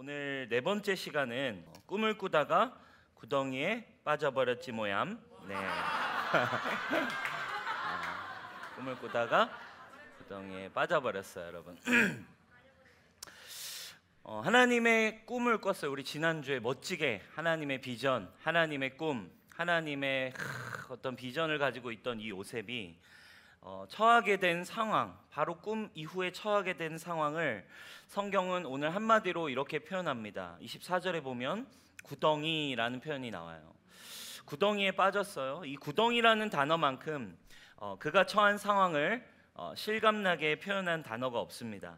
오늘 네 번째 시간은 꿈을 꾸다가 구덩이에 빠져버렸지 모양. 네. 꿈을 꾸다가 구덩이에 빠져버렸어요, 여러분. 하나님의 꿈을 꿨어요. 우리 지난주에 멋지게 하나님의 비전, 하나님의 꿈, 하나님의 어떤 비전을 가지고 있던 이 요셉이 처하게 된 상황, 바로 꿈 이후에 처하게 된 상황을 성경은 오늘 한마디로 이렇게 표현합니다. 24절에 보면 구덩이라는 표현이 나와요. 구덩이에 빠졌어요. 이 구덩이라는 단어만큼 그가 처한 상황을 실감나게 표현한 단어가 없습니다.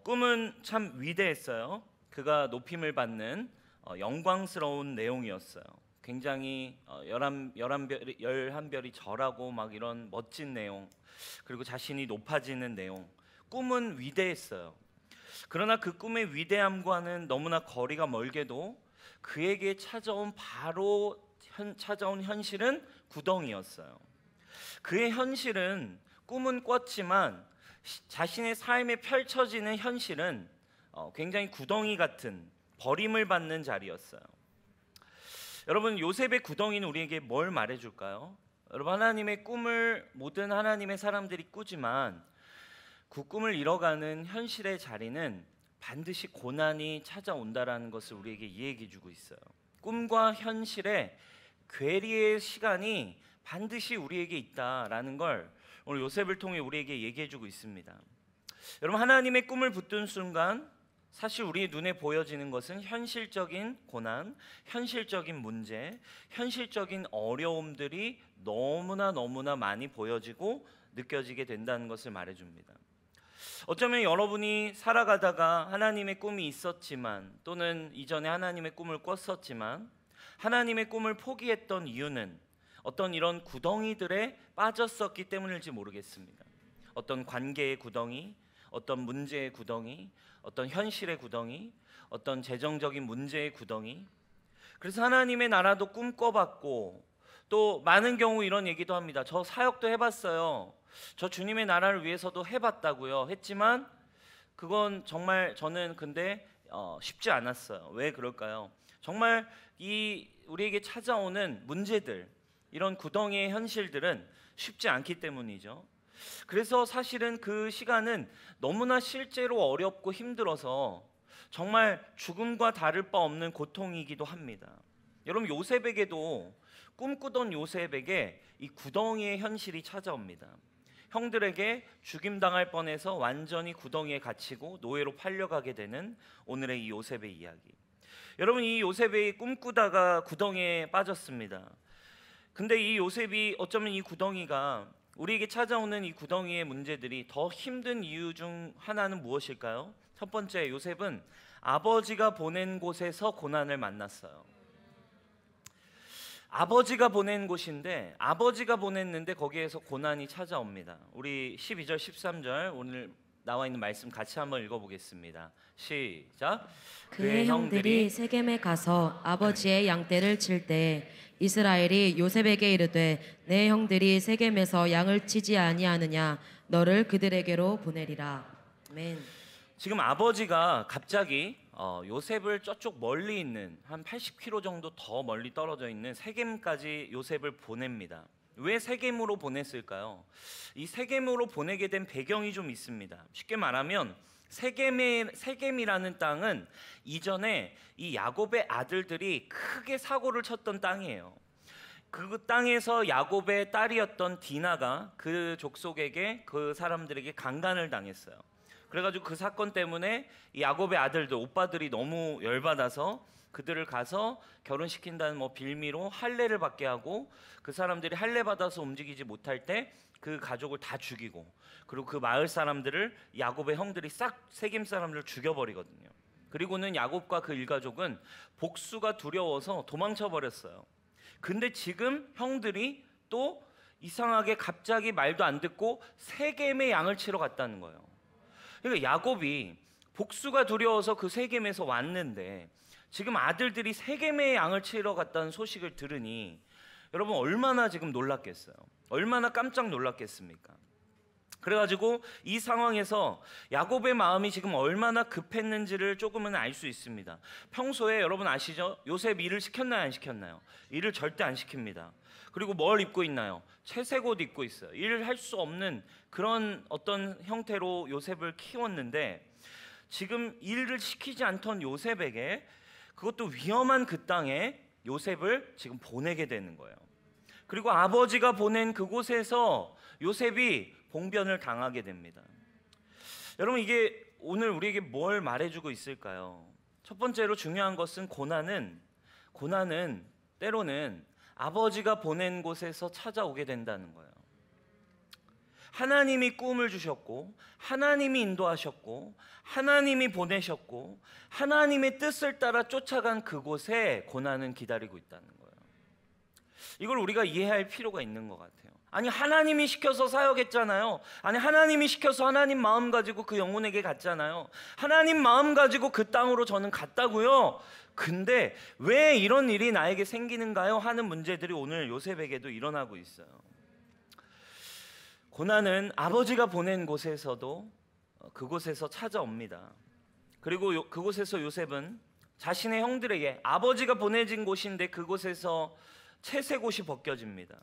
꿈은 참 위대했어요. 그가 높임을 받는 영광스러운 내용이었어요. 굉장히 11별이 절하고 막 이런 멋진 내용, 그리고 자신이 높아지는 내용, 꿈은 위대했어요. 그러나 그 꿈의 위대함과는 너무나 거리가 멀게도 그에게 찾아온 현실은 구덩이였어요. 그의 현실은, 꿈은 꿨지만 자신의 삶에 펼쳐지는 현실은 굉장히 구덩이 같은, 버림을 받는 자리였어요. 여러분, 요셉의 구덩이는 우리에게 뭘 말해줄까요? 여러분, 하나님의 꿈을 모든 하나님의 사람들이 꾸지만 그 꿈을 이뤄가는 현실의 자리는 반드시 고난이 찾아온다라는 것을 우리에게 이야기해주고 있어요. 꿈과 현실의 괴리의 시간이 반드시 우리에게 있다라는 걸 오늘 요셉을 통해 우리에게 얘기해주고 있습니다. 여러분, 하나님의 꿈을 붙든 순간 사실 우리의 눈에 보여지는 것은 현실적인 고난, 현실적인 문제, 현실적인 어려움들이 너무나 많이 보여지고 느껴지게 된다는 것을 말해줍니다. 어쩌면 여러분이 살아가다가 하나님의 꿈이 있었지만, 또는 이전에 하나님의 꿈을 꿨었지만 하나님의 꿈을 포기했던 이유는 어떤 이런 구덩이들에 빠졌었기 때문일지 모르겠습니다. 어떤 관계의 구덩이, 어떤 문제의 구덩이, 어떤 현실의 구덩이, 어떤 재정적인 문제의 구덩이. 그래서 하나님의 나라도 꿈꿔봤고, 또 많은 경우 이런 얘기도 합니다. 저 사역도 해봤어요. 저 주님의 나라를 위해서도 해봤다고요. 했지만 그건 정말 저는 근데 쉽지 않았어요. 왜 그럴까요? 정말 우리에게 찾아오는 문제들, 이런 구덩이의 현실들은 쉽지 않기 때문이죠. 그래서 사실은 그 시간은 너무나 실제로 어렵고 힘들어서 정말 죽음과 다를 바 없는 고통이기도 합니다. 여러분, 요셉에게도, 꿈꾸던 요셉에게 이 구덩이의 현실이 찾아옵니다. 형들에게 죽임당할 뻔해서 완전히 구덩이에 갇히고 노예로 팔려가게 되는 오늘의 이 요셉의 이야기. 여러분, 이 요셉이 꿈꾸다가 구덩이에 빠졌습니다. 근데 이 요셉이 어쩌면 이 구덩이가, 우리에게 찾아오는 이 구덩이의 문제들이 더 힘든 이유 중 하나는 무엇일까요? 첫 번째, 요셉은 아버지가 보낸 곳에서 고난을 만났어요. 아버지가 보낸 곳인데, 아버지가 보냈는데 거기에서 고난이 찾아옵니다. 우리 12절 13절 오늘 나와 있는 말씀 같이 한번 읽어보겠습니다. 시작. 그의 형들이 세겜에 가서 아버지의 양떼를 칠 때 이스라엘이 요셉에게 이르되 내 형들이 세겜에서 양을 치지 아니하느냐, 너를 그들에게로 보내리라. 아멘. 지금 아버지가 갑자기 요셉을 저쪽 멀리 있는 한 80km 정도 더 멀리 떨어져 있는 세겜까지 요셉을 보냅니다. 왜 세겜으로 보냈을까요? 이 세겜으로 보내게 된 배경이 좀 있습니다. 쉽게 말하면 세겜이라는 땅은 이전에 이 야곱의 아들들이 크게 사고를 쳤던 땅이에요. 그 땅에서 야곱의 딸이었던 디나가 그 족속에게, 그 사람들에게 강간을 당했어요. 그래가지고 그 사건 때문에 이 야곱의 아들들, 오빠들이 너무 열받아서 그들을 가서 결혼시킨다는 빌미로 할례를 받게 하고, 그 사람들이 할례 받아서 움직이지 못할 때 그 가족을 다 죽이고, 그리고 그 마을 사람들을 야곱의 형들이 싹 세겜 사람들을 죽여버리거든요. 그리고는 야곱과 그 일가족은 복수가 두려워서 도망쳐 버렸어요. 근데 지금 형들이 또 이상하게 갑자기 말도 안 듣고 세겜의 양을 치러 갔다는 거예요. 그러니까 야곱이 복수가 두려워서 그 세겜에서 왔는데 지금 아들들이 세겜의 양을 치러 갔다는 소식을 들으니 여러분, 얼마나 지금 놀랐겠어요? 얼마나 깜짝 놀랐겠습니까? 그래가지고 이 상황에서 야곱의 마음이 지금 얼마나 급했는지를 조금은 알 수 있습니다. 평소에 여러분 아시죠? 요셉 일을 시켰나요, 안 시켰나요? 일을 절대 안 시킵니다. 그리고 뭘 입고 있나요? 채색 옷 입고 있어요. 일을 할 수 없는 그런 어떤 형태로 요셉을 키웠는데, 지금 일을 시키지 않던 요셉에게, 그것도 위험한 그 땅에 요셉을 지금 보내게 되는 거예요. 그리고 아버지가 보낸 그곳에서 요셉이 봉변을 당하게 됩니다. 여러분, 이게 오늘 우리에게 뭘 말해주고 있을까요? 첫 번째로 중요한 것은 고난은 때로는 아버지가 보낸 곳에서 찾아오게 된다는 거예요. 하나님이 꿈을 주셨고, 하나님이 인도하셨고, 하나님이 보내셨고, 하나님의 뜻을 따라 쫓아간 그곳에 고난은 기다리고 있다는 거예요. 이걸 우리가 이해할 필요가 있는 것 같아요. 아니, 하나님이 시켜서 사역했잖아요. 아니, 하나님이 시켜서 하나님 마음 가지고 그 영혼에게 갔잖아요. 하나님 마음 가지고 그 땅으로 저는 갔다고요. 근데 왜 이런 일이 나에게 생기는가요? 하는 문제들이 오늘 요셉에게도 일어나고 있어요. 고난은 아버지가 보낸 곳에서도 그곳에서 찾아옵니다. 그리고 그곳에서 요셉은 자신의 형들에게, 아버지가 보내진 곳인데 그곳에서 채색 옷이 벗겨집니다.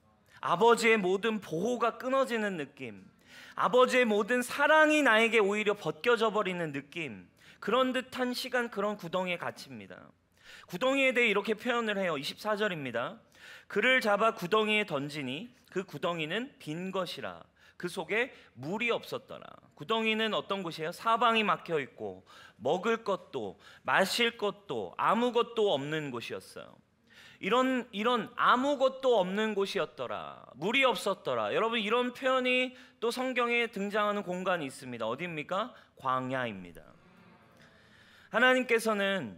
아버지의 모든 보호가 끊어지는 느낌, 아버지의 모든 사랑이 나에게 오히려 벗겨져 버리는 느낌, 그런 듯한 시간, 그런 구덩이에 갇힙니다. 구덩이에 대해 이렇게 표현을 해요. 24절입니다. 그를 잡아 구덩이에 던지니 그 구덩이는 빈 것이라, 그 속에 물이 없었더라. 구덩이는 어떤 곳이에요? 사방이 막혀 있고 먹을 것도 마실 것도 아무것도 없는 곳이었어요. 이런 아무것도 없는 곳이었더라, 물이 없었더라. 여러분, 이런 표현이 또 성경에 등장하는 공간이 있습니다. 어디입니까? 광야입니다. 하나님께서는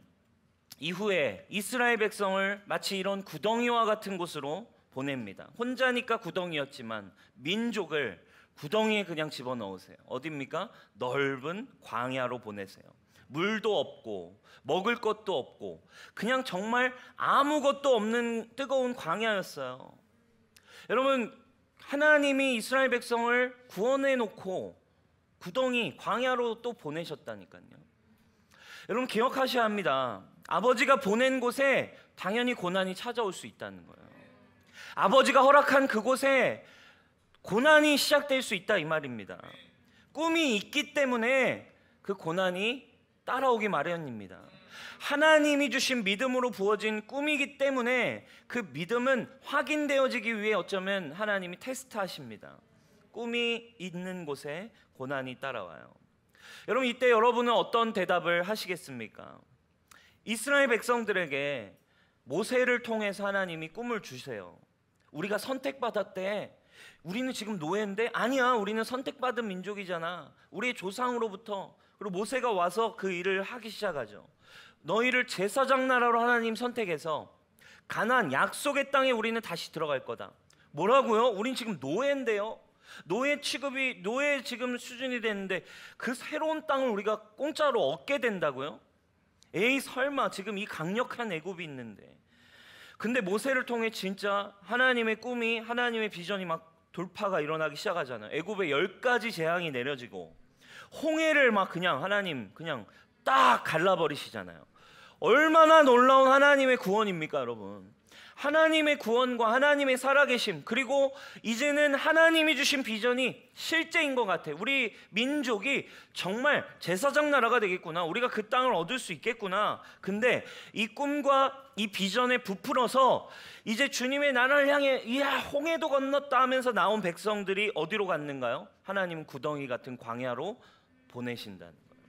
이후에 이스라엘 백성을 마치 이런 구덩이와 같은 곳으로 보냅니다. 혼자니까 구덩이였지만 민족을 구덩이에 그냥 집어넣으세요. 어디입니까? 넓은 광야로 보내세요. 물도 없고 먹을 것도 없고 그냥 정말 아무것도 없는 뜨거운 광야였어요. 여러분, 하나님이 이스라엘 백성을 구원해 놓고 구덩이, 광야로 또 보내셨다니까요. 여러분, 기억하셔야 합니다. 아버지가 보낸 곳에 당연히 고난이 찾아올 수 있다는 거예요. 아버지가 허락한 그곳에 고난이 시작될 수 있다, 이 말입니다. 꿈이 있기 때문에 그 고난이 따라오기 마련입니다. 하나님이 주신 믿음으로 부어진 꿈이기 때문에 그 믿음은 확인되어지기 위해 어쩌면 하나님이 테스트하십니다. 꿈이 있는 곳에 고난이 따라와요. 여러분, 이때 여러분은 어떤 대답을 하시겠습니까? 이스라엘 백성들에게 모세를 통해서 하나님이 꿈을 주세요. 우리가 선택받았대. 우리는 지금 노예인데? 아니야, 우리는 선택받은 민족이잖아. 우리의 조상으로부터. 그리고 모세가 와서 그 일을 하기 시작하죠. 너희를 제사장 나라로 하나님 선택해서 가나안 약속의 땅에 우리는 다시 들어갈 거다. 뭐라고요? 우린 지금 노예인데요. 노예 취급이, 노예 지금 수준이 됐는데 그 새로운 땅을 우리가 공짜로 얻게 된다고요? 에이, 설마, 지금 이 강력한 애굽이 있는데. 근데 모세를 통해 진짜 하나님의 꿈이, 하나님의 비전이 막 돌파가 일어나기 시작하잖아요. 애굽에 10가지 재앙이 내려지고 홍해를 막 그냥 하나님 그냥 딱 갈라버리시잖아요. 얼마나 놀라운 하나님의 구원입니까, 여러분? 하나님의 구원과 하나님의 살아계심, 그리고 이제는 하나님이 주신 비전이 실제인 것 같아요. 우리 민족이 정말 제사장 나라가 되겠구나, 우리가 그 땅을 얻을 수 있겠구나. 근데 이 꿈과 이 비전에 부풀어서 이제 주님의 나라를 향해, 이야, 홍해도 건넜다 하면서 나온 백성들이 어디로 갔는가요? 하나님은 구덩이 같은 광야로 보내신다는 거예요.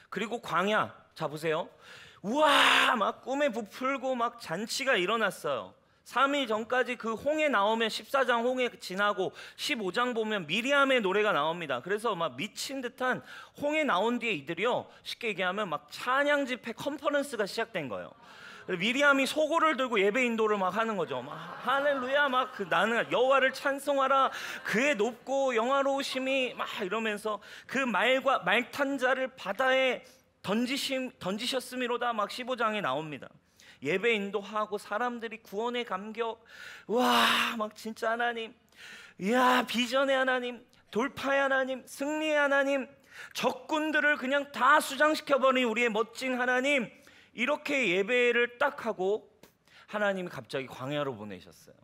그리고 광야, 자 보세요. 우와, 막 꿈에 부풀고 막 잔치가 일어났어요. 3일 전까지 그 홍해 나오면 14장 홍해 지나고 15장 보면 미리암의 노래가 나옵니다. 그래서 막 미친 듯한 홍해 나온 뒤에 이들이요, 쉽게 얘기하면 막 찬양 집회 컨퍼런스가 시작된 거예요. 미리암이 소고를 들고 예배 인도를 막 하는 거죠. 막 할렐루야, 막 나는 여호와를 찬송하라, 그의 높고 영화로우심이, 막 이러면서 그 말과 말탄 자를 바다에 던지셨음이로다, 막 15장에 나옵니다. 예배 인도하고 사람들이 구원의 감격, 와, 막 진짜 하나님, 이야, 비전의 하나님, 돌파의 하나님, 승리의 하나님, 적군들을 그냥 다 수장시켜버린 우리의 멋진 하나님, 이렇게 예배를 딱 하고 하나님이 갑자기 광야로 보내셨어요.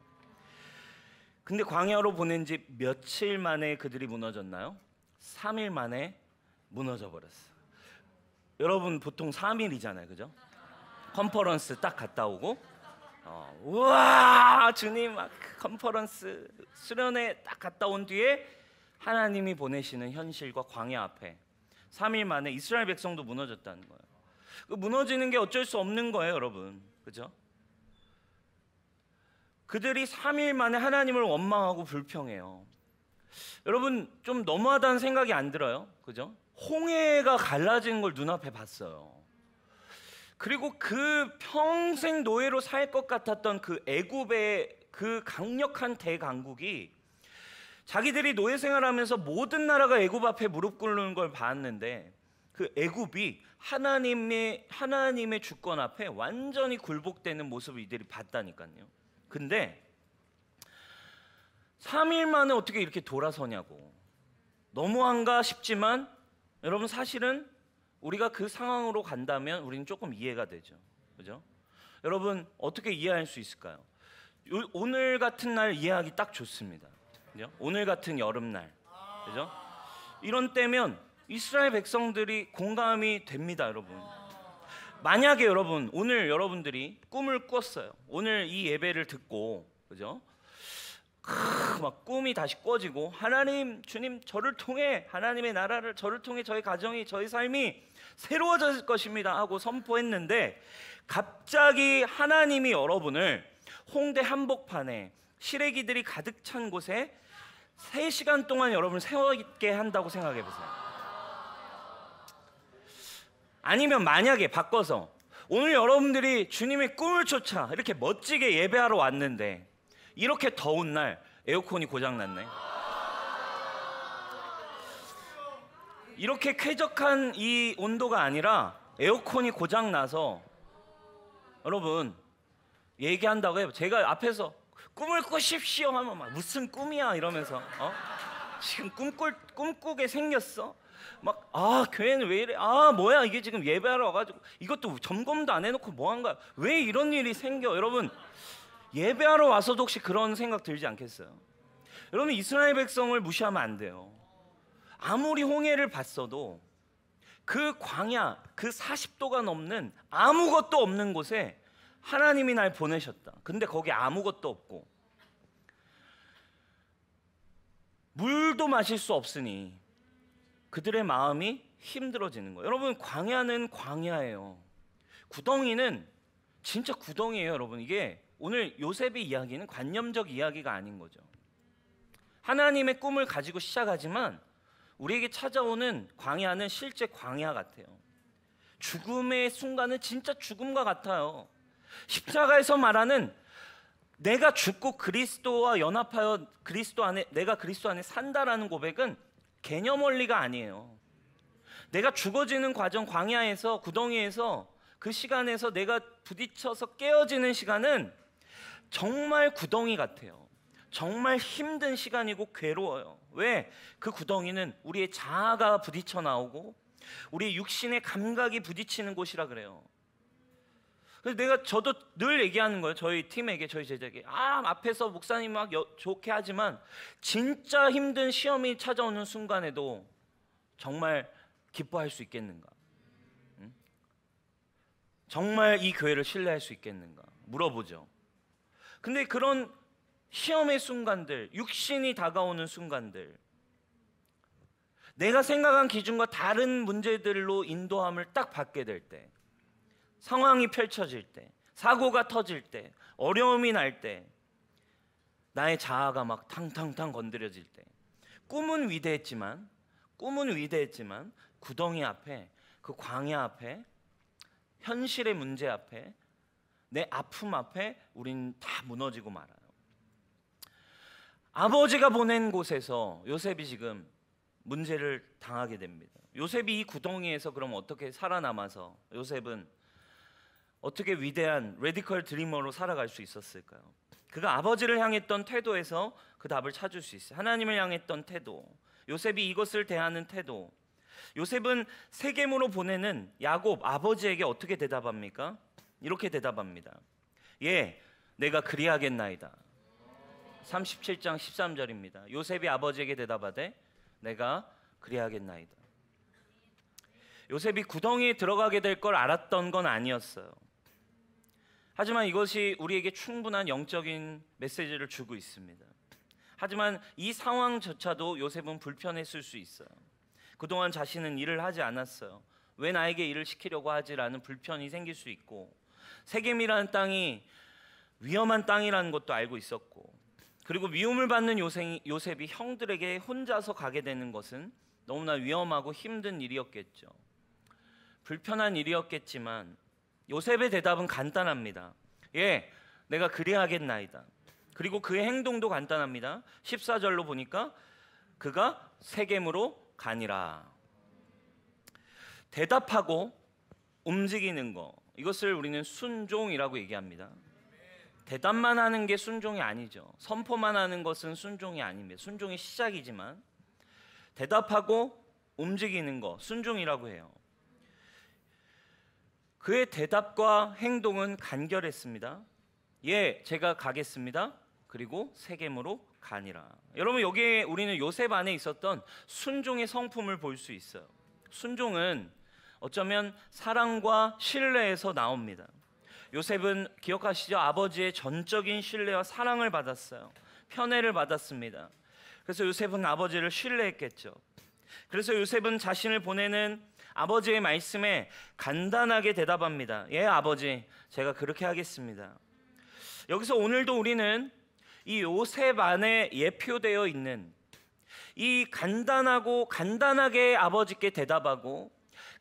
근데 광야로 보낸 지 며칠 만에 그들이 무너졌나요? 3일 만에 무너져 버렸어요. 여러분 보통 3일이잖아요, 그죠? 컨퍼런스 딱 갔다 오고 우와 주님 막 컨퍼런스 수련회 딱 갔다 온 뒤에 하나님이 보내시는 현실과 광야 앞에 3일 만에 이스라엘 백성도 무너졌다는 거예요. 그 무너지는 게 어쩔 수 없는 거예요, 여러분, 그죠? 그들이 3일 만에 하나님을 원망하고 불평해요. 여러분 좀 너무하다는 생각이 안 들어요? 그죠? 홍해가 갈라지는 걸 눈앞에 봤어요. 그리고 그 평생 노예로 살 것 같았던 그 애굽의 그 강력한 대강국이 자기들이 노예 생활하면서 모든 나라가 애굽 앞에 무릎 꿇는 걸 봤는데 그 애굽이 하나님의 주권 앞에 완전히 굴복되는 모습을 이들이 봤다니까요. 근데 3일 만에 어떻게 이렇게 돌아서냐고. 너무한가 싶지만 여러분 사실은 우리가 그 상황으로 간다면 우리는 조금 이해가 되죠. 그죠? 여러분 어떻게 이해할 수 있을까요? 오늘 같은 날 이해하기 딱 좋습니다. 그죠? 오늘 같은 여름날. 그죠? 이런 때면 이스라엘 백성들이 공감이 됩니다, 여러분. 만약에 여러분 오늘 여러분들이 꿈을 꿨어요. 오늘 이 예배를 듣고, 그죠? 막 꿈이 다시 꿔지고 하나님, 주님 저를 통해 하나님의 나라를, 저를 통해 저희 가정이, 저희 삶이 새로워질 것입니다 하고 선포했는데 갑자기 하나님이 여러분을 홍대 한복판에 시래기들이 가득 찬 곳에 3시간 동안 여러분을 세워 있게 한다고 생각해 보세요. 아니면 만약에 바꿔서 오늘 여러분들이 주님의 꿈을 쫓아 이렇게 멋지게 예배하러 왔는데 이렇게 더운 날 에어컨이 고장났네. 이렇게 쾌적한 이 온도가 아니라 에어컨이 고장나서 여러분 얘기한다고 해요. 제가 앞에서 꿈을 꾸십시오 하면 막 무슨 꿈이야 이러면서 지금 꿈꾸게 생겼어? 막 교회는 왜 이래? 뭐야 이게 지금 예배하러 와가지고 이것도 점검도 안 해놓고 뭐 한 거야? 왜 이런 일이 생겨? 여러분 예배하러 와서도 혹시 그런 생각 들지 않겠어요? 여러분 이스라엘 백성을 무시하면 안 돼요. 아무리 홍해를 봤어도 그 광야, 그 40도가 넘는 아무것도 없는 곳에 하나님이 날 보내셨다. 근데 거기 아무것도 없고 물도 마실 수 없으니 그들의 마음이 힘들어지는 거예요. 여러분 광야는 광야예요. 구덩이는 진짜 구덩이에요, 여러분. 이게 오늘 요셉의 이야기는 관념적 이야기가 아닌 거죠. 하나님의 꿈을 가지고 시작하지만 우리에게 찾아오는 광야는 실제 광야 같아요. 죽음의 순간은 진짜 죽음과 같아요. 십자가에서 말하는 내가 죽고 그리스도와 연합하여 내가 그리스도 안에 산다라는 고백은 개념 원리가 아니에요. 내가 죽어지는 과정, 광야에서, 구덩이에서, 그 시간에서 내가 부딪혀서 깨어지는 시간은 정말 구덩이 같아요. 정말 힘든 시간이고 괴로워요. 왜? 그 구덩이는 우리의 자아가 부딪혀 나오고 우리의 육신의 감각이 부딪히는 곳이라 그래요. 그래서 저도 늘 얘기하는 거예요. 저희 팀에게, 저희 제자에게. 앞에서 목사님 막 좋게 하지만 진짜 힘든 시험이 찾아오는 순간에도 정말 기뻐할 수 있겠는가? 응? 정말 이 교회를 신뢰할 수 있겠는가? 물어보죠. 근데 그런 시험의 순간들, 육신이 다가오는 순간들, 내가 생각한 기준과 다른 문제들로 인도함을 딱 받게 될 때, 상황이 펼쳐질 때, 사고가 터질 때, 어려움이 날 때, 나의 자아가 막 탕탕탕 건드려질 때, 꿈은 위대했지만 구덩이 앞에, 그 광야 앞에, 현실의 문제 앞에, 내 아픔 앞에 우린 다 무너지고 말아요. 아버지가 보낸 곳에서 요셉이 지금 문제를 당하게 됩니다. 요셉이 이 구덩이에서 그럼 어떻게 살아남아서 요셉은 어떻게 위대한 레디컬 드리머로 살아갈 수 있었을까요? 그가 아버지를 향했던 태도에서 그 답을 찾을 수 있어요. 하나님을 향했던 태도, 요셉이 이것을 대하는 태도, 요셉은 세겜으로 보내는 야곱 아버지에게 어떻게 대답합니까? 이렇게 대답합니다. 예, 내가 그리하겠나이다. 37장 13절입니다. 요셉이 아버지에게 대답하되 내가 그리하겠나이다. 요셉이 구덩이에 들어가게 될 걸 알았던 건 아니었어요. 하지만 이것이 우리에게 충분한 영적인 메시지를 주고 있습니다. 하지만 이 상황조차도 요셉은 불편했을 수 있어요. 그동안 자신은 일을 하지 않았어요. 왜 나에게 일을 시키려고 하지라는 불편이 생길 수 있고, 세겜이라는 땅이 위험한 땅이라는 것도 알고 있었고, 그리고 미움을 받는 요셉이 형들에게 혼자서 가게 되는 것은 너무나 위험하고 힘든 일이었겠죠. 불편한 일이었겠지만 요셉의 대답은 간단합니다. 예, 내가 그리하겠나이다. 그리고 그의 행동도 간단합니다. 14절로 보니까 그가 세겜으로 가니라. 대답하고 움직이는 거, 이것을 우리는 순종이라고 얘기합니다. 대답만 하는 게 순종이 아니죠. 선포만 하는 것은 순종이 아닙니다. 순종의 시작이지만 대답하고 움직이는 거, 순종이라고 해요. 그의 대답과 행동은 간결했습니다. 예, 제가 가겠습니다. 그리고 세겜으로 가니라. 여러분, 여기에 우리는 요셉 안에 있었던 순종의 성품을 볼 수 있어요. 순종은 어쩌면 사랑과 신뢰에서 나옵니다. 요셉은 기억하시죠? 아버지의 전적인 신뢰와 사랑을 받았어요. 편애를 받았습니다. 그래서 요셉은 아버지를 신뢰했겠죠. 그래서 요셉은 자신을 보내는 아버지의 말씀에 간단하게 대답합니다. 예, 아버지, 제가 그렇게 하겠습니다. 여기서 오늘도 우리는 이 요셉 안에 예표되어 있는 이 간단하게 아버지께 대답하고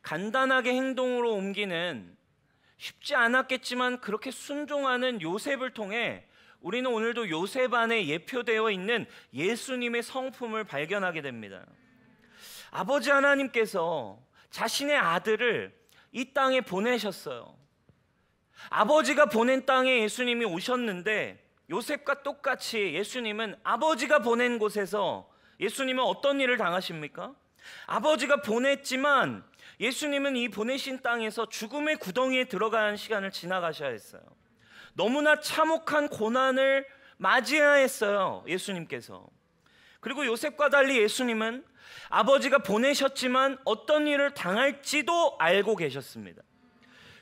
간단하게 행동으로 옮기는, 쉽지 않았겠지만 그렇게 순종하는 요셉을 통해 우리는 오늘도 요셉 안에 예표되어 있는 예수님의 성품을 발견하게 됩니다. 아버지 하나님께서 자신의 아들을 이 땅에 보내셨어요. 아버지가 보낸 땅에 예수님이 오셨는데, 요셉과 똑같이 예수님은 아버지가 보낸 곳에서 예수님은 어떤 일을 당하십니까? 아버지가 보냈지만 예수님은 이 보내신 땅에서 죽음의 구덩이에 들어가는 시간을 지나가셔야 했어요. 너무나 참혹한 고난을 맞이해야 했어요, 예수님께서. 그리고 요셉과 달리 예수님은 아버지가 보내셨지만 어떤 일을 당할지도 알고 계셨습니다.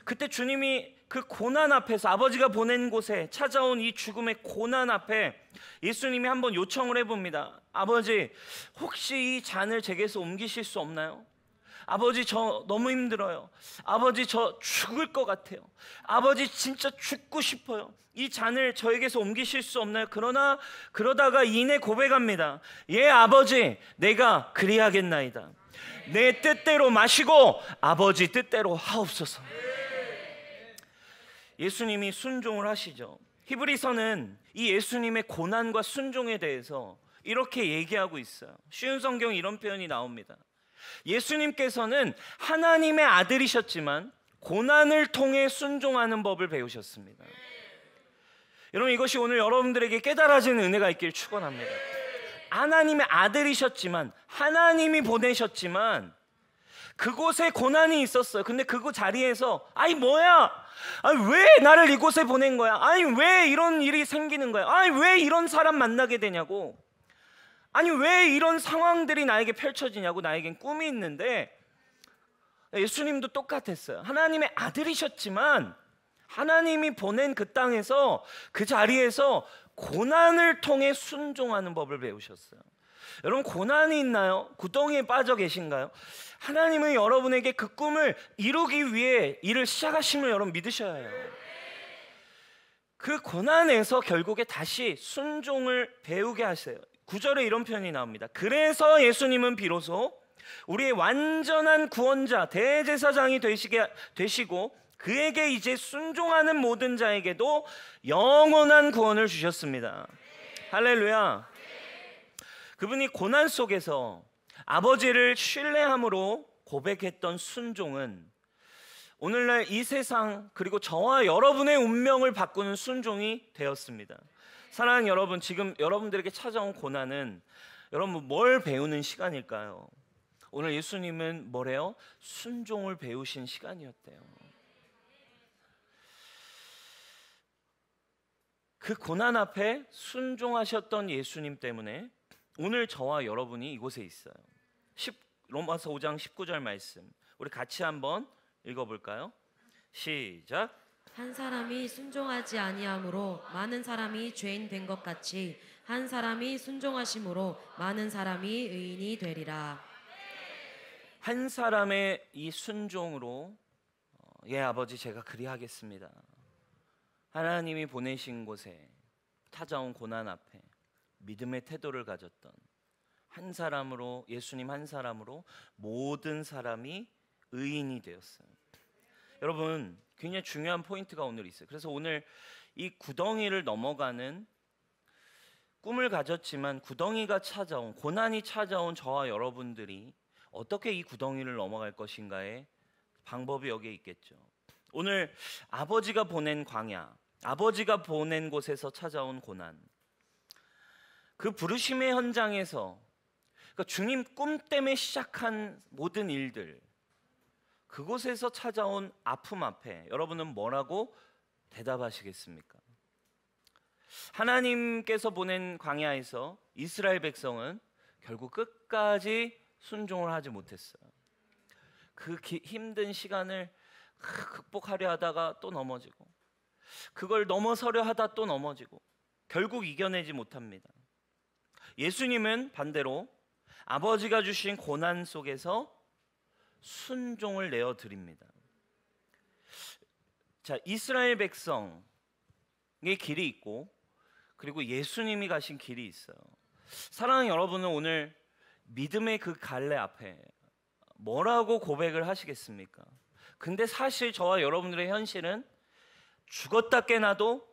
그때 주님이 그 고난 앞에서, 아버지가 보낸 곳에 찾아온 이 죽음의 고난 앞에 예수님이 한번 요청을 해봅니다. 아버지, 혹시 이 잔을 제게서 옮기실 수 없나요? 아버지, 저 너무 힘들어요. 아버지, 저 죽을 것 같아요. 아버지, 진짜 죽고 싶어요. 이 잔을 저에게서 옮기실 수 없나요? 그러다가 이내 고백합니다. 예, 아버지, 내가 그리하겠나이다. 내 뜻대로 마시고 아버지 뜻대로 하옵소서. 예수님이 순종을 하시죠. 히브리서는 이 예수님의 고난과 순종에 대해서 이렇게 얘기하고 있어요. 쉬운 성경 이런 표현이 나옵니다. 예수님께서는 하나님의 아들이셨지만 고난을 통해 순종하는 법을 배우셨습니다. 여러분, 이것이 오늘 여러분들에게 깨달아지는 은혜가 있기를 축원합니다. 하나님의 아들이셨지만, 하나님이 보내셨지만 그곳에 고난이 있었어요. 근데 그 자리에서 아니 뭐야? 아니 왜 나를 이곳에 보낸 거야? 아니 왜 이런 일이 생기는 거야? 아니 왜 이런 사람 만나게 되냐고? 아니 왜 이런 상황들이 나에게 펼쳐지냐고? 나에겐 꿈이 있는데. 예수님도 똑같았어요. 하나님의 아들이셨지만 하나님이 보낸 그 땅에서, 그 자리에서 고난을 통해 순종하는 법을 배우셨어요. 여러분, 고난이 있나요? 구덩이에 빠져 계신가요? 하나님은 여러분에게 그 꿈을 이루기 위해 일을 시작하심을 여러분 믿으셔야 해요. 그 고난에서 결국에 다시 순종을 배우게 하세요. 9절에 이런 표현이 나옵니다. 그래서 예수님은 비로소 우리의 완전한 구원자, 대제사장이 되시고 그에게 이제 순종하는 모든 자에게도 영원한 구원을 주셨습니다. 할렐루야. 그분이 고난 속에서 아버지를 신뢰함으로 고백했던 순종은 오늘날 이 세상, 그리고 저와 여러분의 운명을 바꾸는 순종이 되었습니다. 사랑하는 여러분, 지금 여러분들에게 찾아온 고난은 여러분 뭘 배우는 시간일까요? 오늘 예수님은 뭐래요? 순종을 배우신 시간이었대요. 그 고난 앞에 순종하셨던 예수님 때문에 오늘 저와 여러분이 이곳에 있어요. 로마서 5장 19절 말씀 우리 같이 한번 읽어볼까요? 시작. 한 사람이 순종하지 아니함으로 많은 사람이 죄인 된 것 같이 한 사람이 순종하심으로 많은 사람이 의인이 되리라. 한 사람의 이 순종으로 예 아버지 제가 그리하겠습니다. 하나님이 보내신 곳에 찾아온 고난 앞에 믿음의 태도를 가졌던 한 사람으로 예수님 한 사람으로 모든 사람이 의인이 되었어요. 여러분 굉장히 중요한 포인트가 오늘 있어요. 그래서 오늘 이 구덩이를 넘어가는 꿈을 가졌지만 구덩이가 찾아온 고난이 찾아온 저와 여러분들이 어떻게 이 구덩이를 넘어갈 것인가의 방법이 여기에 있겠죠. 오늘 아버지가 보낸 광야, 아버지가 보낸 곳에서 찾아온 고난, 그 부르심의 현장에서 그러니까 주님 꿈 때문에 시작한 모든 일들, 그곳에서 찾아온 아픔 앞에 여러분은 뭐라고 대답하시겠습니까? 하나님께서 보낸 광야에서 이스라엘 백성은 결국 끝까지 순종을 하지 못했어요. 그 힘든 시간을 극복하려 하다가 또 넘어지고 그걸 넘어서려 하다 또 넘어지고 결국 이겨내지 못합니다. 예수님은 반대로 아버지가 주신 고난 속에서 순종을 내어드립니다. 자, 이스라엘 백성의 길이 있고 그리고 예수님이 가신 길이 있어요. 사랑하는 여러분은 오늘 믿음의 그 갈래 앞에 뭐라고 고백을 하시겠습니까? 근데 사실 저와 여러분들의 현실은 죽었다 깨나도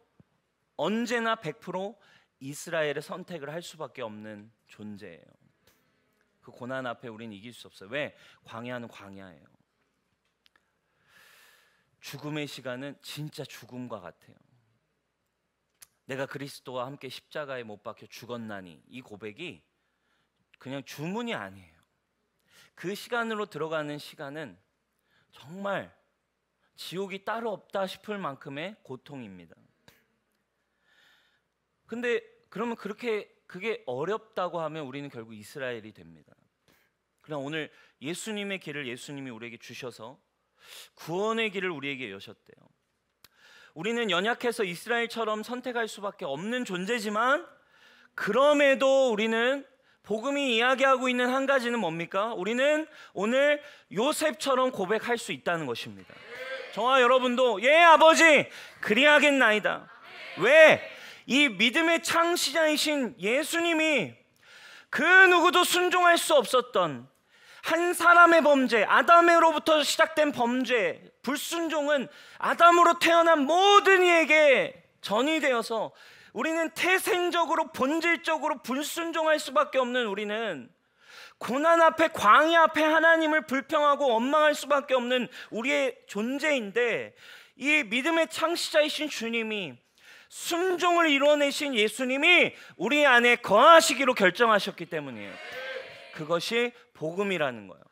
언제나 100% 이스라엘의 선택을 할 수밖에 없는 존재예요. 그 고난 앞에 우리는 이길 수 없어요. 왜? 광야는 광야예요. 죽음의 시간은 진짜 죽음과 같아요. 내가 그리스도와 함께 십자가에 못 박혀 죽었나니, 이 고백이 그냥 주문이 아니에요. 그 시간으로 들어가는 시간은 정말 지옥이 따로 없다 싶을 만큼의 고통입니다. 근데 그러면 그게 어렵다고 하면 우리는 결국 이스라엘이 됩니다. 그러나 오늘 예수님의 길을 예수님이 우리에게 주셔서 구원의 길을 우리에게 여셨대요. 우리는 연약해서 이스라엘처럼 선택할 수밖에 없는 존재지만 그럼에도 우리는 복음이 이야기하고 있는 한 가지는 뭡니까? 우리는 오늘 요셉처럼 고백할 수 있다는 것입니다. 저와 여러분도 예 아버지 그리하겠나이다. 왜? 이 믿음의 창시자이신 예수님이 그 누구도 순종할 수 없었던 한 사람의 범죄, 아담으로부터 시작된 범죄, 불순종은 아담으로 태어난 모든 이에게 전이되어서 우리는 태생적으로 본질적으로 불순종할 수밖에 없는 우리는 고난 앞에 광야 앞에 하나님을 불평하고 원망할 수밖에 없는 우리의 존재인데 이 믿음의 창시자이신 주님이 순종을 이뤄내신 예수님이 우리 안에 거하시기로 결정하셨기 때문이에요. 그것이 복음이라는 거예요.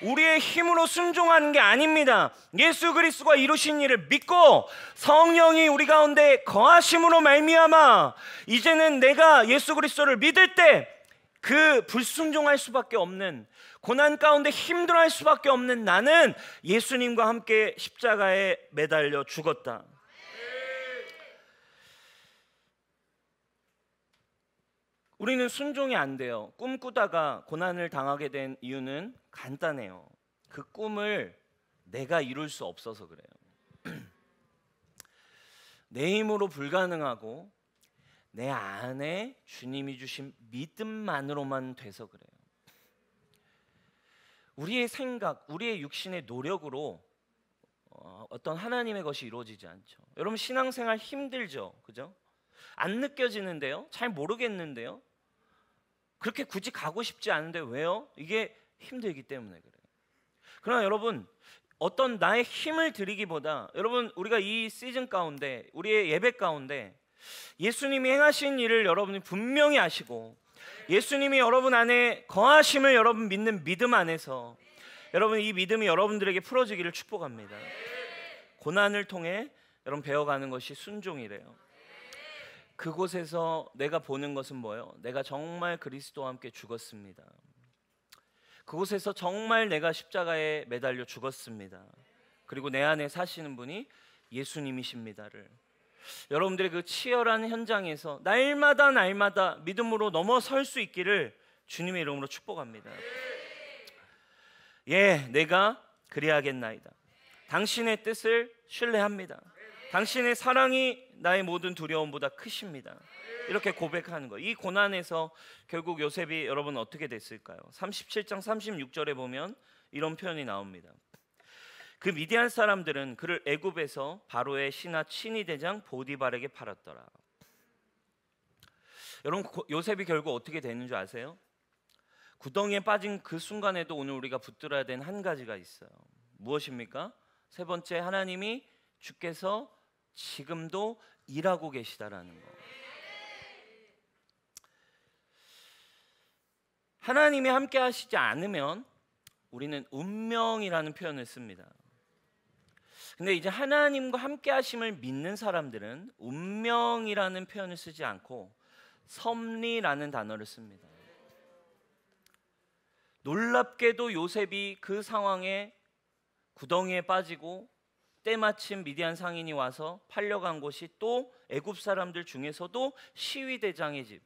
우리의 힘으로 순종하는 게 아닙니다. 예수 그리스도가 이루신 일을 믿고 성령이 우리 가운데 거하심으로 말미암아 이제는 내가 예수 그리스도를 믿을 때 그 불순종할 수밖에 없는 고난 가운데 힘들어할 수밖에 없는 나는 예수님과 함께 십자가에 매달려 죽었다. 우리는 순종이 안 돼요. 꿈꾸다가 고난을 당하게 된 이유는 간단해요. 그 꿈을 내가 이룰 수 없어서 그래요. 내 힘으로 불가능하고 내 안에 주님이 주신 믿음만으로만 돼서 그래요. 우리의 생각, 우리의 육신의 노력으로 어떤 하나님의 것이 이루어지지 않죠. 여러분 신앙생활 힘들죠, 그죠? 안 느껴지는데요, 잘 모르겠는데요. 그렇게 굳이 가고 싶지 않은데 왜요? 이게 힘들기 때문에 그래요. 그러나 여러분 어떤 나의 힘을 들이기보다 여러분 우리가 이 시즌 가운데 우리의 예배 가운데 예수님이 행하신 일을 여러분이 분명히 아시고 예수님이 여러분 안에 거하심을 여러분 믿는 믿음 안에서 여러분 이 믿음이 여러분들에게 풀어지기를 축복합니다. 고난을 통해 여러분 배워가는 것이 순종이래요. 그곳에서 내가 보는 것은 뭐예요? 내가 정말 그리스도와 함께 죽었습니다. 그곳에서 정말 내가 십자가에 매달려 죽었습니다. 그리고 내 안에 사시는 분이 예수님이십니다를 여러분들의 그 치열한 현장에서 날마다 믿음으로 넘어설 수 있기를 주님의 이름으로 축복합니다. 예, 내가 그리하겠나이다. 당신의 뜻을 신뢰합니다. 당신의 사랑이 나의 모든 두려움보다 크십니다. 이렇게 고백하는 거예요. 이 고난에서 결국 요셉이 여러분 어떻게 됐을까요? 37장 36절에 보면 이런 표현이 나옵니다. 그 미디안 사람들은 그를 애굽에서 바로의 신하 친위 대장 보디발에게 팔았더라. 여러분 요셉이 결국 어떻게 되는 줄 아세요? 구덩이에 빠진 그 순간에도 오늘 우리가 붙들어야 되는 한 가지가 있어요. 무엇입니까? 세 번째, 하나님이 주께서 지금도 일하고 계시다라는 거. 하나님이 함께 하시지 않으면 우리는 운명이라는 표현을 씁니다. 근데 이제 하나님과 함께 하심을 믿는 사람들은 운명이라는 표현을 쓰지 않고 섭리라는 단어를 씁니다. 놀랍게도 요셉이 그 상황에 구덩이에 빠지고 때마침 미디안 상인이 와서 팔려간 곳이 또 애굽 사람들 중에서도 시위대장의 집.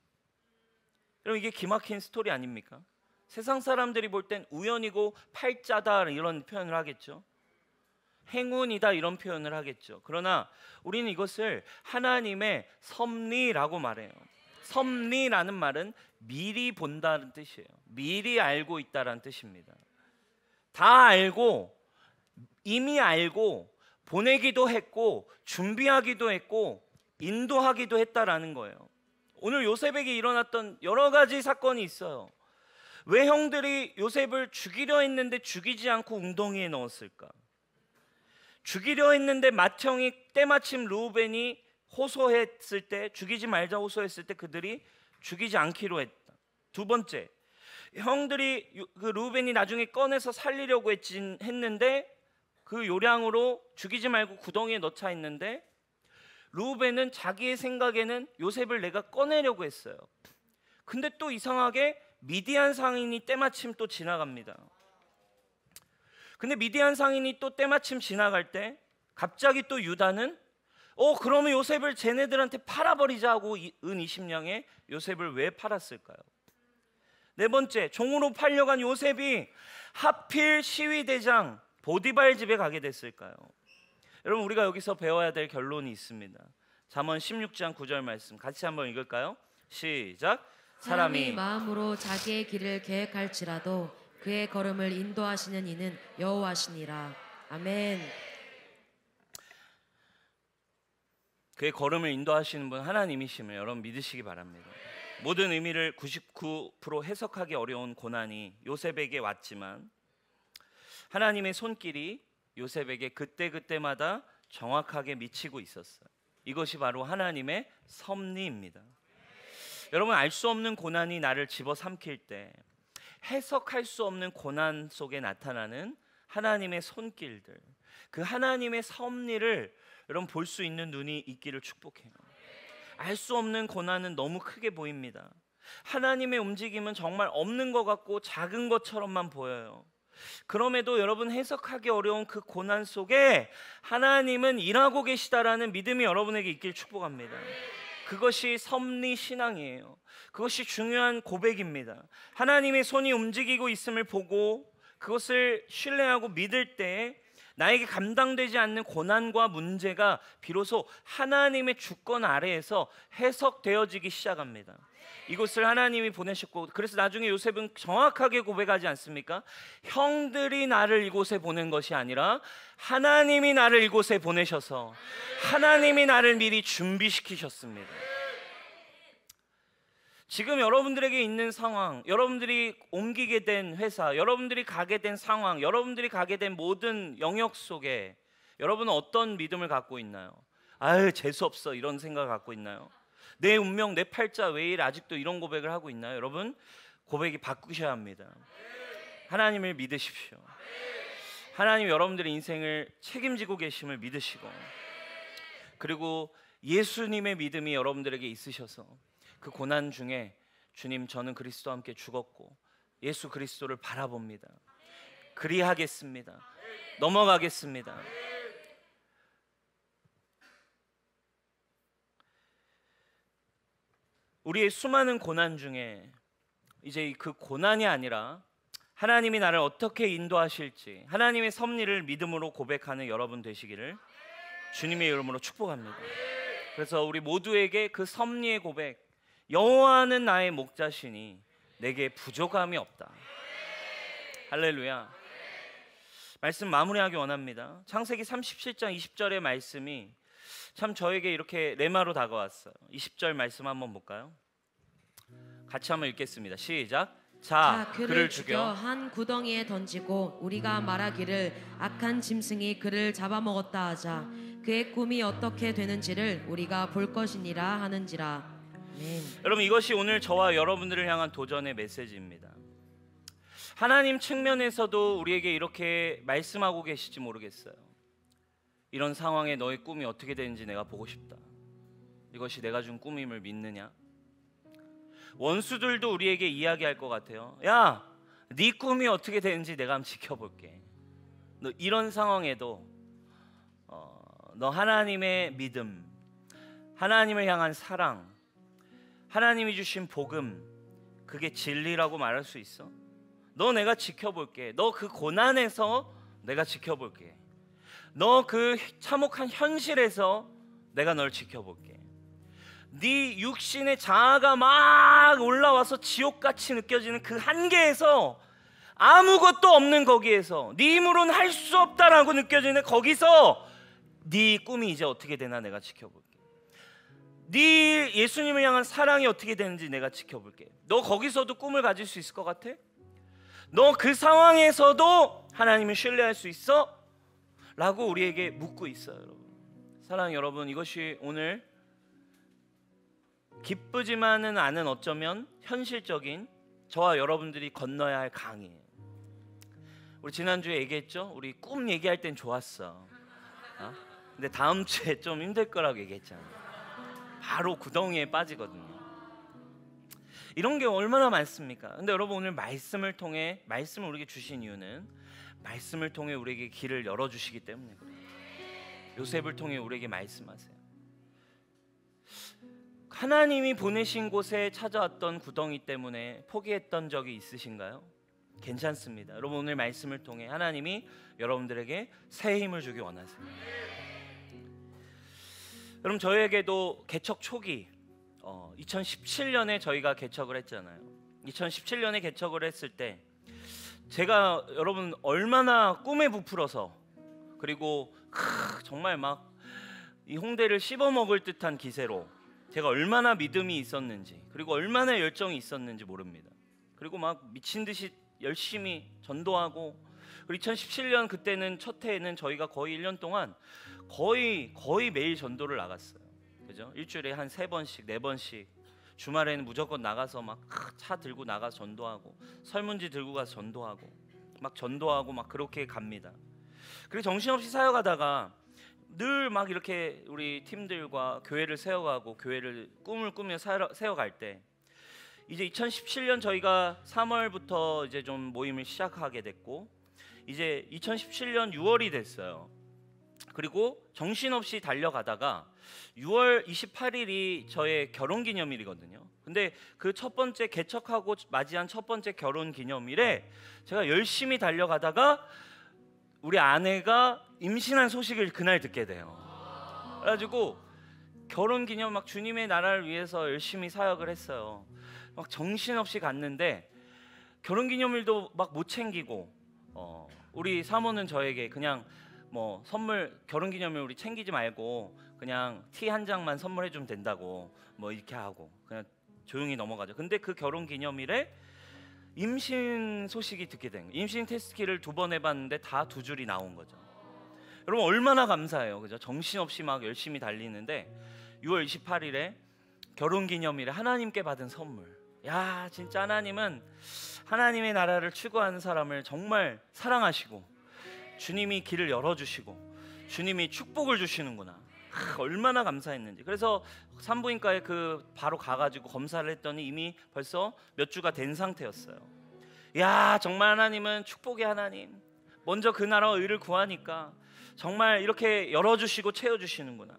여러분 이게 기막힌 스토리 아닙니까? 세상 사람들이 볼 땐 우연이고 팔자다 이런 표현을 하겠죠. 행운이다 이런 표현을 하겠죠. 그러나 우리는 이것을 하나님의 섭리라고 말해요. 섭리라는 말은 미리 본다는 뜻이에요. 미리 알고 있다는 뜻입니다. 다 알고 이미 알고 보내기도 했고 준비하기도 했고 인도하기도 했다라는 거예요. 오늘 요셉에게 일어났던 여러 가지 사건이 있어요. 왜 형들이 요셉을 죽이려 했는데 죽이지 않고 웅덩이에 넣었을까? 죽이려 했는데 맏형이 때마침 르우벤이 호소했을 때, 죽이지 말자 호소했을 때 그들이 죽이지 않기로 했다. 두 번째, 형들이 그 르우벤이 나중에 꺼내서 살리려고 했는데 그 요량으로 죽이지 말고 구덩이에 넣자 했는데 르우벤은 자기의 생각에는 요셉을 내가 꺼내려고 했어요. 근데 또 이상하게 미디안 상인이 때마침 또 지나갑니다. 근데 미디안 상인이 또 때마침 지나갈 때 갑자기 또 유다는 그러면 요셉을 쟤네들한테 팔아버리자 하고 은 20냥에 요셉을 왜 팔았을까요? 네 번째, 종으로 팔려간 요셉이 하필 시위대장 보디발 집에 가게 됐을까요? 여러분 우리가 여기서 배워야 될 결론이 있습니다. 잠언 16장 9절 말씀 같이 한번 읽을까요? 시작. 사람이 마음으로 자기의 길을 계획할지라도 그의 걸음을 인도하시는 이는 여호와시니라. 아멘. 그의 걸음을 인도하시는 분 하나님이심을 여러분 믿으시기 바랍니다. 모든 의미를 99% 해석하기 어려운 고난이 요셉에게 왔지만 하나님의 손길이 요셉에게 그때마다 정확하게 미치고 있었어요. 이것이 바로 하나님의 섭리입니다. 여러분 알 수 없는 고난이 나를 집어삼킬 때 해석할 수 없는 고난 속에 나타나는 하나님의 손길들, 그 하나님의 섭리를 여러분 볼 수 있는 눈이 있기를 축복해요. 알 수 없는 고난은 너무 크게 보입니다. 하나님의 움직임은 정말 없는 것 같고 작은 것처럼만 보여요. 그럼에도 여러분 해석하기 어려운 그 고난 속에 하나님은 일하고 계시다라는 믿음이 여러분에게 있길 축복합니다. 그것이 섭리 신앙이에요. 그것이 중요한 고백입니다. 하나님의 손이 움직이고 있음을 보고 그것을 신뢰하고 믿을 때 나에게 감당되지 않는 고난과 문제가 비로소 하나님의 주권 아래에서 해석되어지기 시작합니다. 이것을 하나님이 보내셨고, 그래서 나중에 요셉은 정확하게 고백하지 않습니까? 형들이 나를 이곳에 보낸 것이 아니라 하나님이 나를 이곳에 보내셔서 하나님이 나를 미리 준비시키셨습니다. 지금 여러분들에게 있는 상황, 여러분들이 옮기게 된 회사, 여러분들이 가게 된 상황, 여러분들이 가게 된 모든 영역 속에 여러분은 어떤 믿음을 갖고 있나요? 아유 재수없어 이런 생각을 갖고 있나요? 내 운명, 내 팔자 왜 이래 아직도 이런 고백을 하고 있나요? 여러분, 고백이 바꾸셔야 합니다. 하나님을 믿으십시오. 하나님 여러분들의 인생을 책임지고 계심을 믿으시고, 그리고 예수님의 믿음이 여러분들에게 있으셔서 그 고난 중에 주님, 저는 그리스도와 함께 죽었고 예수 그리스도를 바라봅니다. 그리하겠습니다. 넘어가겠습니다. 우리의 수많은 고난 중에 이제 그 고난이 아니라 하나님이 나를 어떻게 인도하실지, 하나님의 섭리를 믿음으로 고백하는 여러분 되시기를 주님의 이름으로 축복합니다. 그래서 우리 모두에게 그 섭리의 고백, 여호와는 나의 목자시니 내게 부족함이 없다. 할렐루야. 말씀 마무리하기 원합니다. 창세기 37장 20절의 말씀이 참 저에게 이렇게 레마로 다가왔어요. 20절 말씀 한번 볼까요? 같이 한번 읽겠습니다. 시작. 자, 그를 죽여 한 구덩이에 던지고 우리가 말하기를 악한 짐승이 그를 잡아먹었다 하자. 그의 꿈이 어떻게 되는지를 우리가 볼 것이니라 하는지라. 아멘. 여러분, 이것이 오늘 저와 여러분들을 향한 도전의 메시지입니다. 하나님 측면에서도 우리에게 이렇게 말씀하고 계실지 모르겠어요. 이런 상황에 너의 꿈이 어떻게 되는지 내가 보고 싶다. 이것이 내가 준 꿈임을 믿느냐? 원수들도 우리에게 이야기할 것 같아요. 야, 네 꿈이 어떻게 되는지 내가 한번 지켜볼게. 너 이런 상황에도 너 하나님의 믿음, 하나님을 향한 사랑, 하나님이 주신 복음, 그게 진리라고 말할 수 있어? 너 내가 지켜볼게. 너 그 고난에서 내가 지켜볼게. 너 그 참혹한 현실에서 내가 널 지켜볼게. 네 육신의 자아가 막 올라와서 지옥같이 느껴지는 그 한계에서, 아무것도 없는 거기에서, 네 힘으로는 할 수 없다라고 느껴지는 거기서 네 꿈이 이제 어떻게 되나 내가 지켜볼게. 네 예수님을 향한 사랑이 어떻게 되는지 내가 지켜볼게. 너 거기서도 꿈을 가질 수 있을 것 같아? 너 그 상황에서도 하나님을 신뢰할 수 있어? 라고 우리에게 묻고 있어요. 여러분, 사랑하는 여러분, 이것이 오늘 기쁘지만은 않은, 어쩌면 현실적인 저와 여러분들이 건너야 할 강이에요. 우리 지난주에 얘기했죠? 우리 꿈 얘기할 땐 좋았어. 근데 다음 주에 좀 힘들 거라고 얘기했잖아요. 바로 구덩이에 빠지거든요. 이런 게 얼마나 많습니까? 근데 여러분, 오늘 말씀을 통해, 말씀을 우리에게 주신 이유는 말씀을 통해 우리에게 길을 열어주시기 때문에 그래요. 요셉을 통해 우리에게 말씀하세요. 하나님이 보내신 곳에 찾아왔던 구덩이 때문에 포기했던 적이 있으신가요? 괜찮습니다. 여러분, 오늘 말씀을 통해 하나님이 여러분들에게 새 힘을 주기 원하세요. 여러분, 저희에게도 개척 초기 2017년에 저희가 개척을 했잖아요. 2017년에 개척을 했을 때 제가 여러분 얼마나 꿈에 부풀어서, 그리고 정말 막 이 홍대를 씹어먹을 듯한 기세로 제가 얼마나 믿음이 있었는지, 그리고 얼마나 열정이 있었는지 모릅니다. 그리고 막 미친 듯이 열심히 전도하고, 그리고 2017년 그때는 첫 해에는 저희가 거의 1년 동안 거의 매일 전도를 나갔어요. 그죠? 일주일에 한 3번씩 4번씩, 주말에는 무조건 나가서 막 차 들고 나가서 전도하고, 설문지 들고 가서 전도하고, 막 그렇게 갑니다. 그리고 정신없이 사역하다가 늘 막 이렇게 우리 팀들과 교회를 세워가고, 교회를 꿈을 꾸며 세워갈 때, 이제 2017년 저희가 3월부터 이제 좀 모임을 시작하게 됐고, 이제 2017년 6월이 됐어요. 그리고 정신없이 달려가다가 6월 28일이 저의 결혼기념일이거든요. 근데 그 첫 번째 개척하고 맞이한 첫 번째 결혼기념일에 제가 열심히 달려가다가 우리 아내가 임신한 소식을 그날 듣게 돼요. 그래가지고 결혼기념 막 주님의 나라를 위해서 열심히 사역을 했어요. 막 정신없이 갔는데 결혼기념일도 막 못 챙기고, 우리 사모는 저에게 그냥 뭐 선물, 결혼기념일 우리 챙기지 말고 그냥 티 한 장만 선물해 주면 된다고 뭐 이렇게 하고 그냥 조용히 넘어가죠. 근데 그 결혼기념일에 임신 소식이 듣게 된 거예요. 임신 테스트키를 2번 해봤는데 다 2줄이 나온 거죠. 여러분, 얼마나 감사해요, 그죠? 정신없이 막 열심히 달리는데 6월 28일에 결혼기념일에 하나님께 받은 선물. 야, 진짜 하나님은 하나님의 나라를 추구하는 사람을 정말 사랑하시고 주님이 길을 열어주시고 주님이 축복을 주시는구나. 얼마나 감사했는지. 그래서 산부인과에 바로 가가지고 검사를 했더니 이미 벌써 몇 주가 된 상태였어요. 야, 정말 하나님은 축복의 하나님. 먼저 그 나라와 의를 구하니까 정말 이렇게 열어주시고 채워주시는구나.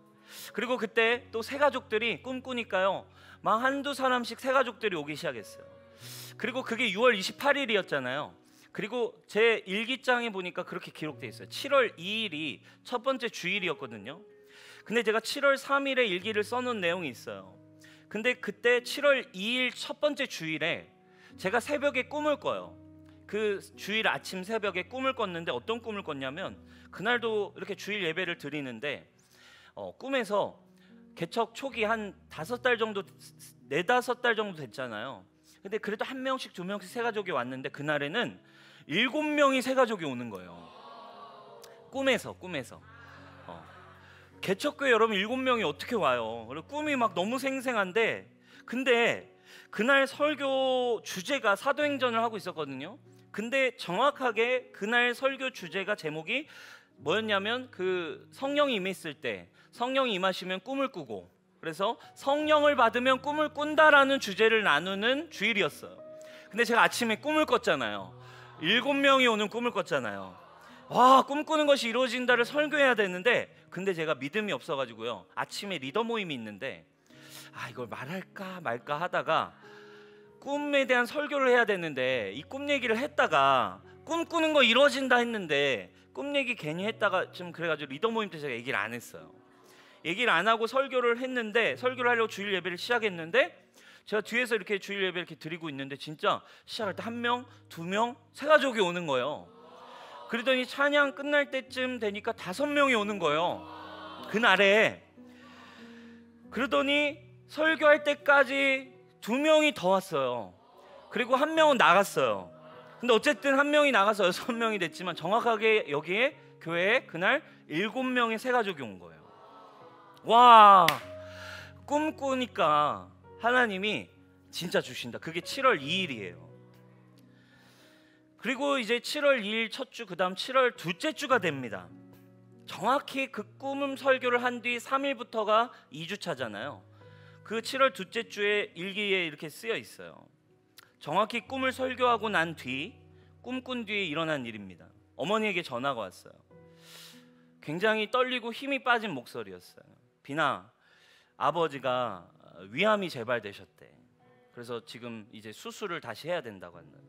그리고 그때 또 새가족들이 꿈꾸니까요, 막 한두 사람씩 새가족들이 오기 시작했어요. 그리고 그게 6월 28일이었잖아요. 그리고 제 일기장에 보니까 그렇게 기록되어 있어요. 7월 2일이 첫 번째 주일이었거든요. 근데 제가 7월 3일에 일기를 써놓은 내용이 있어요. 근데 그때 7월 2일 첫 번째 주일에 제가 새벽에 꿈을 꿔요. 그 주일 아침 새벽에 꿈을 꿨는데 어떤 꿈을 꿨냐면, 그날도 이렇게 주일 예배를 드리는데 꿈에서 개척 초기 한 5달 정도, 4-5달 정도 됐잖아요. 근데 그래도 한 명씩 2명씩 새가족이 왔는데 그날에는 7명이 새가족이 오는 거예요. 꿈에서 개척교회 여러분 7명이 어떻게 와요? 그리고 꿈이 막 너무 생생한데, 근데 그날 설교 주제가 사도행전을 하고 있었거든요. 근데 정확하게 그날 설교 주제가 제목이 뭐였냐면, 그 성령이 임했을 때, 성령이 임하시면 꿈을 꾸고, 그래서 성령을 받으면 꿈을 꾼다라는 주제를 나누는 주일이었어요. 근데 제가 아침에 꿈을 꿨잖아요. 7명이 오는 꿈을 꿨잖아요. 와, 꿈꾸는 것이 이루어진다를 설교해야 되는데, 근데 제가 믿음이 없어가지고요, 아침에 리더 모임이 있는데 이걸 말할까 말까 하다가 꿈에 대한 설교를 해야 되는데 이 꿈 얘기를 했다가 꿈꾸는 거 이루어진다 했는데 꿈 얘기 괜히 했다가 좀 그래가지고 리더 모임 때 제가 얘기를 안 했어요. 얘기를 안 하고 설교를 했는데, 설교를 하려고 주일 예배를 시작했는데 제가 뒤에서 이렇게 주일 예배 이렇게 드리고 있는데 진짜 시작할 때 1명, 2명, 새가족이 오는 거예요. 그러더니 찬양 끝날 때쯤 되니까 5명이 오는 거예요, 그날에. 그러더니 설교할 때까지 2명이 더 왔어요. 그리고 1명은 나갔어요. 근데 어쨌든 1명이 나가서 6명이 됐지만 정확하게 여기에 교회에 그날 7명의 새가족이 온 거예요. 와, 꿈꾸니까 하나님이 진짜 주신다. 그게 7월 2일이에요. 그리고 이제 7월 2일 첫 주, 그 다음 7월 둘째 주가 됩니다. 정확히 그 꿈 설교를 한 뒤 3일부터가 2주차잖아요. 그 7월 둘째 주에 일기에 이렇게 쓰여 있어요. 정확히 꿈을 설교하고 난 뒤, 꿈꾼 뒤에 일어난 일입니다. 어머니에게 전화가 왔어요. 굉장히 떨리고 힘이 빠진 목소리였어요. 비나, 아버지가 위암이 재발되셨대. 그래서 지금 이제 수술을 다시 해야 된다고 한다.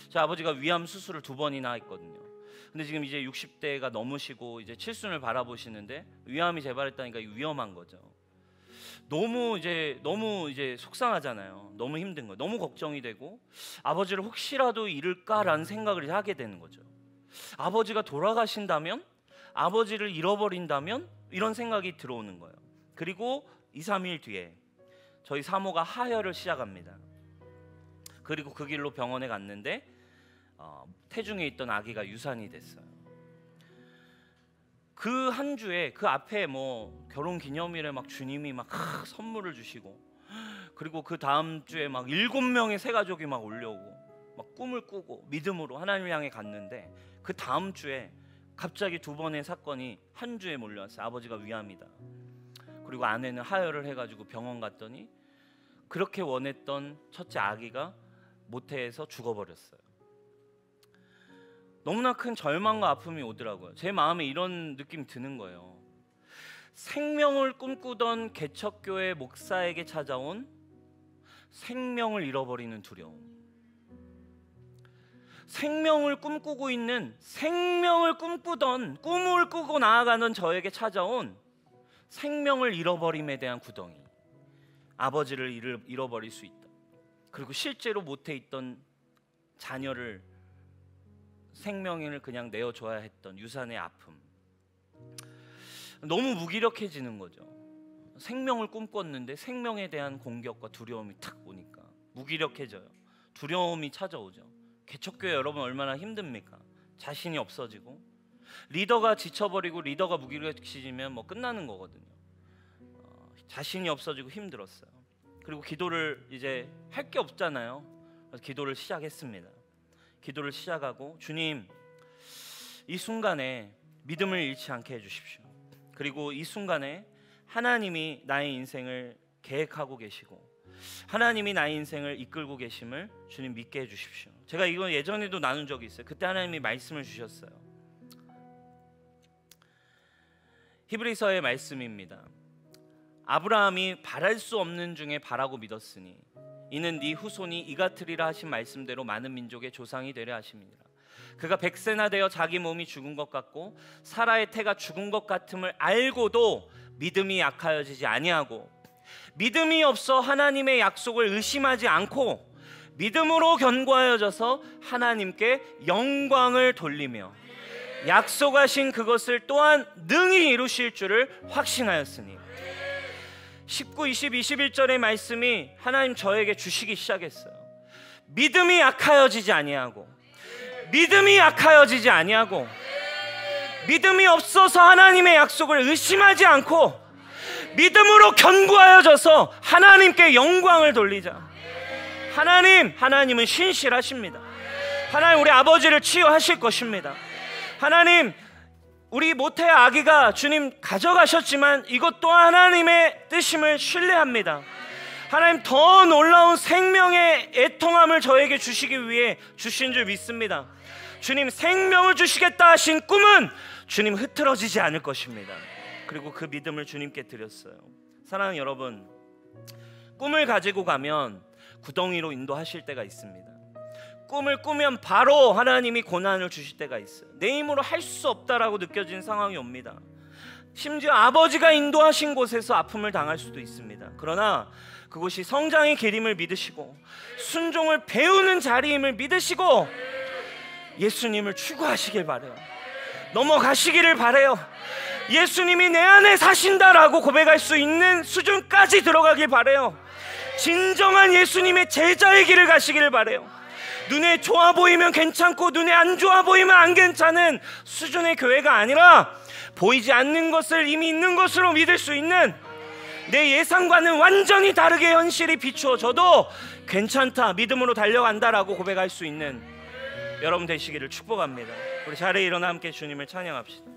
저 아버지가 위암 수술을 2번이나 했거든요. 근데 지금 이제 60대가 넘으시고 이제 칠순을 바라보시는데 위암이 재발했다니까 위험한 거죠. 너무 이제 속상하잖아요. 너무 힘든 거예요. 너무 걱정이 되고 아버지를 혹시라도 잃을까라는 생각을 하게 되는 거죠. 아버지가 돌아가신다면, 아버지를 잃어버린다면, 이런 생각이 들어오는 거예요. 그리고 2-3일 뒤에 저희 사모가 하혈을 시작합니다. 그리고 그 길로 병원에 갔는데 태중에 있던 아기가 유산이 됐어요. 그 한 주에, 그 앞에 뭐 결혼 기념일에 막 주님이 막 선물을 주시고, 그리고 그 다음 주에 막 7명의 새가족이 막 올려오고 막 꿈을 꾸고 믿음으로 하나님을 향해 갔는데, 그 다음 주에 갑자기 2번의 사건이 한 주에 몰려왔어요. 아버지가 위암이다. 그리고 아내는 하혈을 해가지고 병원 갔더니 그렇게 원했던 첫째 아기가 모태에서 죽어버렸어요. 너무나 큰 절망과 아픔이 오더라고요. 제 마음에 이런 느낌이 드는 거예요. 생명을 꿈꾸던 개척교회 목사에게 찾아온 생명을 잃어버리는 두려움. 생명을 꿈꾸고 있는, 생명을 꿈꾸던, 꿈을 꾸고 나아가는 저에게 찾아온 생명을 잃어버림에 대한 구덩이. 아버지를 잃어버릴 수 있다. 그리고 실제로 못해 있던 자녀를, 생명을 그냥 내어줘야 했던 유산의 아픔. 너무 무기력해지는 거죠. 생명을 꿈꿨는데 생명에 대한 공격과 두려움이 탁 오니까 무기력해져요. 두려움이 찾아오죠. 개척교회 여러분 얼마나 힘듭니까? 자신이 없어지고, 리더가 지쳐버리고 리더가 무기력해지면 뭐 끝나는 거거든요. 자신이 없어지고 힘들었어요. 그리고 기도를 이제 할 게 없잖아요. 그래서 기도를 시작했습니다. 기도를 시작하고 주님, 이 순간에 믿음을 잃지 않게 해주십시오. 그리고 이 순간에 하나님이 나의 인생을 계획하고 계시고 하나님이 나의 인생을 이끌고 계심을 주님 믿게 해주십시오. 제가 이거 예전에도 나눈 적이 있어요. 그때 하나님이 말씀을 주셨어요. 히브리서의 말씀입니다. 아브라함이 바랄 수 없는 중에 바라고 믿었으니 이는 네 후손이 이같으리라 하신 말씀대로 많은 민족의 조상이 되려 하심이니라. 그가 100세나 되어 자기 몸이 죽은 것 같고 사라의 태가 죽은 것 같음을 알고도 믿음이 약하여지지 아니하고 믿음이 없어 하나님의 약속을 의심하지 않고 믿음으로 견고하여져서 하나님께 영광을 돌리며 약속하신 그것을 또한 능히 이루실 줄을 확신하였으니 19, 20, 21절의 말씀이 하나님 저에게 주시기 시작했어요. 믿음이 약하여지지 아니하고 믿음이 약하여지지 아니하고 믿음이 없어서 하나님의 약속을 의심하지 않고 믿음으로 견고하여져서 하나님께 영광을 돌리자. 하나님은 신실하십니다. 하나님 우리 아버지를 치유하실 것입니다. 하나님 우리 모태의 아기가 주님 가져가셨지만 이것도 하나님의 뜻임을 신뢰합니다. 하나님 더 놀라운 생명의 애통함을 저에게 주시기 위해 주신 줄 믿습니다. 주님 생명을 주시겠다 하신 꿈은 주님 흐트러지지 않을 것입니다. 그리고 그 믿음을 주님께 드렸어요. 사랑하는 여러분, 꿈을 가지고 가면 구덩이로 인도하실 때가 있습니다. 꿈을 꾸면 바로 하나님이 고난을 주실 때가 있어요. 내 힘으로 할 수 없다라고 느껴지는 상황이 옵니다. 심지어 아버지가 인도하신 곳에서 아픔을 당할 수도 있습니다. 그러나 그것이 성장의 길임을 믿으시고 순종을 배우는 자리임을 믿으시고 예수님을 추구하시길 바래요. 넘어가시기를 바래요. 예수님이 내 안에 사신다라고 고백할 수 있는 수준까지 들어가길 바래요. 진정한 예수님의 제자의 길을 가시기를 바래요. 눈에 좋아 보이면 괜찮고 눈에 안 좋아 보이면 안 괜찮은 수준의 교회가 아니라 보이지 않는 것을 이미 있는 것으로 믿을 수 있는 내 예상과는 완전히 다르게 현실이 비추어져도 괜찮다, 믿음으로 달려간다라고 고백할 수 있는 여러분 되시기를 축복합니다. 우리 자리에 일어나 함께 주님을 찬양합시다.